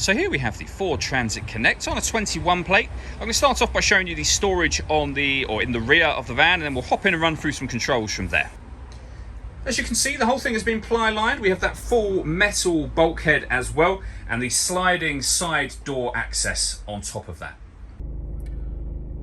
So here we have the Ford Transit Connect on a 21 plate. I'm going to start off by showing you the storage on in the rear of the van, and then we'll hop in and run through some controls from there. As you can see, the whole thing has been ply lined. We have that full metal bulkhead as well, and the sliding side door access on top of that.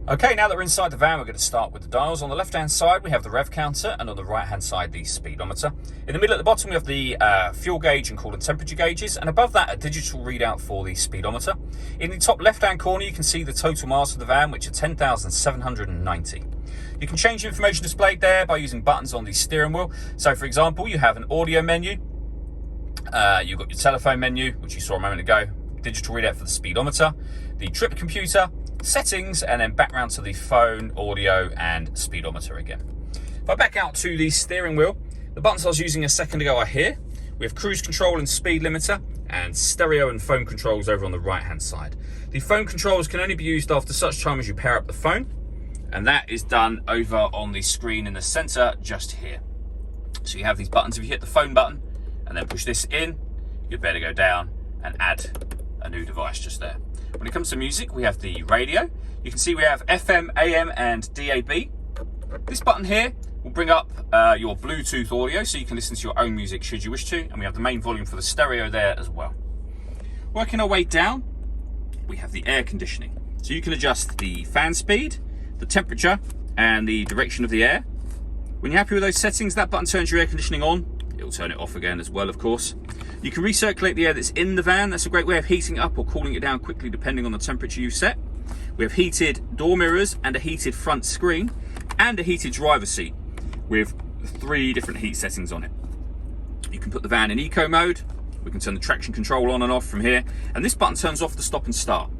Okay, now that we're inside the van, we're going to start with the dials. On the left-hand side, we have the rev counter, and on the right-hand side, the speedometer. In the middle at the bottom, we have the fuel gauge and coolant temperature gauges, and above that, a digital readout for the speedometer. In the top left-hand corner, you can see the total miles of the van, which are 10,790. You can change the information displayed there by using buttons on the steering wheel. So, for example, you have an audio menu, you've got your telephone menu, which you saw a moment ago, digital readout for the speedometer, the trip computer, settings, and then back round to the phone, audio, and speedometer again. If I back out to the steering wheel, the buttons I was using a second ago are here. We have cruise control and speed limiter, and stereo and phone controls over on the right hand side. The phone controls can only be used after such time as you pair up the phone, and that is done over on the screen in the center just here. So you have these buttons. If you hit the phone button and then push this in, you'd better go down and add a new device just there. When it comes to music, we have the radio. You can see we have FM, AM, and DAB. This button here will bring up your Bluetooth audio, so you can listen to your own music should you wish to. And we have the main volume for the stereo there as well. Working our way down, we have the air conditioning. So you can adjust the fan speed, the temperature, and the direction of the air. When you're happy with those settings, that button turns your air conditioning on. It'll turn it off again as well, of course. You can recirculate the air that's in the van. That's a great way of heating it up or cooling it down quickly depending on the temperature you set. We have heated door mirrors and a heated front screen and a heated driver's seat with 3 different heat settings on it. You can put the van in eco mode. We can turn the traction control on and off from here. And this button turns off the stop and start.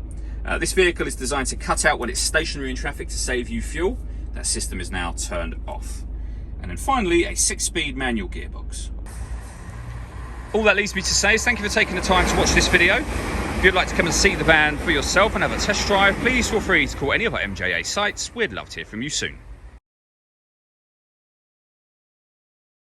This vehicle is designed to cut out when it's stationary in traffic to save you fuel. That system is now turned off. And then finally, a 6-speed manual gearbox. All that leaves me to say is thank you for taking the time to watch this video. If you'd like to come and see the van for yourself and have a test drive, please feel free to call any of our MJA sites. We'd love to hear from you soon.